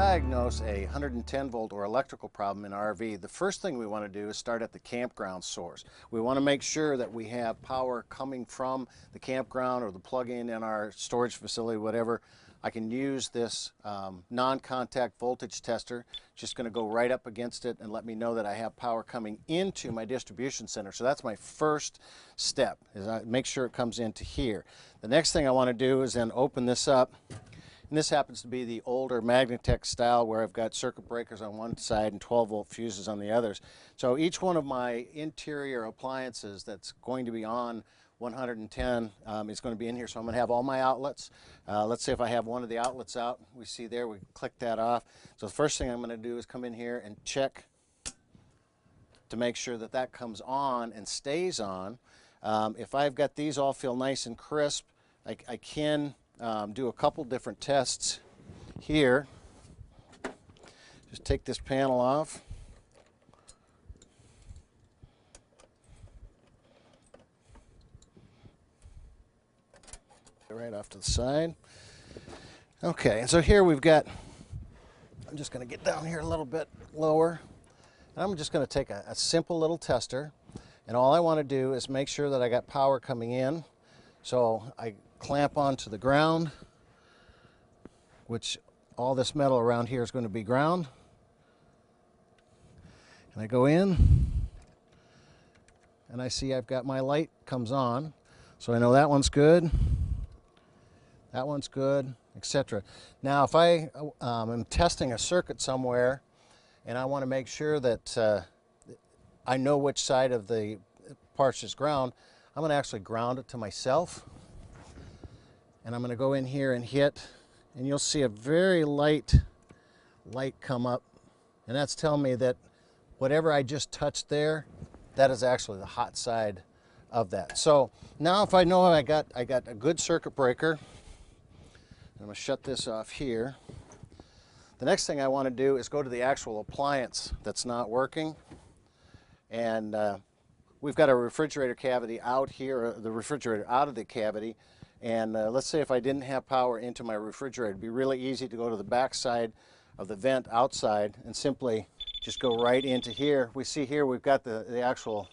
diagnose a 110 volt or electrical problem in RV, the first thing we want to do is start at the campground source. We want to make sure that we have power coming from the campground or the plug-in in our storage facility, whatever. I can use this non-contact voltage tester. Just going to go right up against it and let me know that I have power coming into my distribution center. So that's my first step, is I make sure it comes into here. The next thing I want to do is then open this up. And this happens to be the older Magnatech style where I've got circuit breakers on one side and 12 volt fuses on the others. So each one of my interior appliances that's going to be on 110 is going to be in here. So I'm going to have all my outlets. Let's say if I have one of the outlets out, we see there, we click that off. So the first thing I'm going to do is come in here and check to make sure that that comes on and stays on. If I've got these all feel nice and crisp, I can do a couple different tests here. Just take this panel off. Right off to the side. Okay, and so here we've got, I'm just going to get down here a little bit lower. And I'm just going to take a simple little tester. And all I want to do is make sure that I got power coming in. So I clamp onto the ground, which all this metal around here is going to be ground. And I go in, and I see I've got my light comes on. So I know that one's good, that one's good, etc. Now if I am testing a circuit somewhere, and I want to make sure that I know which side of the parts is ground, I'm going to actually ground it to myself. And I'm going to go in here and hit, and you'll see a very light light come up, and that's telling me that whatever I just touched there, that is actually the hot side of that. So now if I know I got a good circuit breaker, I'm going to shut this off here. The next thing I want to do is go to the actual appliance that's not working, and we've got a refrigerator cavity out here, the refrigerator out of the cavity. And let's say if I didn't have power into my refrigerator, it'd be really easy to go to the back side of the vent outside and simply just go right into here. We see here we've got the actual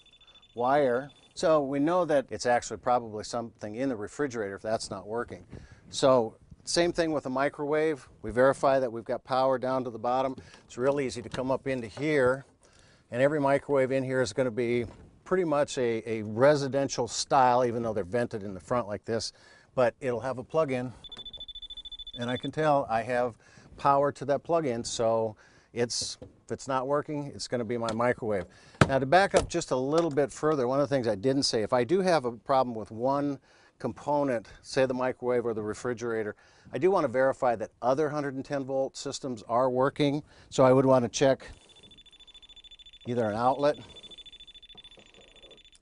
wire. So we know that it's actually probably something in the refrigerator if that's not working. So same thing with the microwave. We verify that we've got power down to the bottom. It's real easy to come up into here. And every microwave in here is going to be pretty much a residential style, even though they're vented in the front like this. But it'll have a plug-in, and I can tell I have power to that plug-in, so if it's not working, it's going to be my microwave. Now to back up just a little bit further, one of the things I didn't say, if I do have a problem with one component, say the microwave or the refrigerator, I do want to verify that other 110 volt systems are working, so I would want to check either an outlet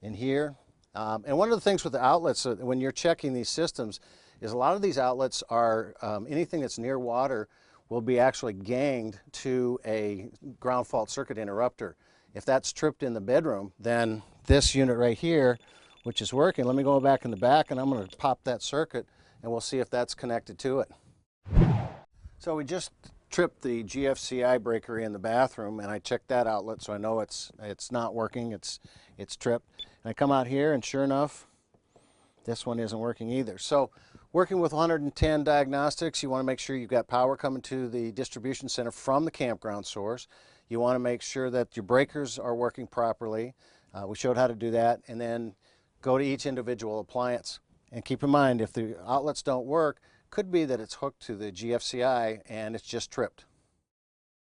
in here. And one of the things with the outlets, when you're checking these systems, is a lot of these outlets are, anything that's near water will be actually ganged to a ground fault circuit interrupter. If that's tripped in the bedroom, then this unit right here, which is working, let me go back in the back and I'm going to pop that circuit and we'll see if that's connected to it. So we just tripped the GFCI breaker in the bathroom, and I checked that outlet, so I know it's not working, it's tripped. And I come out here, and sure enough, this one isn't working either. So working with 110 diagnostics, you want to make sure you've got power coming to the distribution center from the campground source. You want to make sure that your breakers are working properly. We showed how to do that, and then go to each individual appliance. And keep in mind, if the outlets don't work, could be that it's hooked to the GFCI and it's just tripped.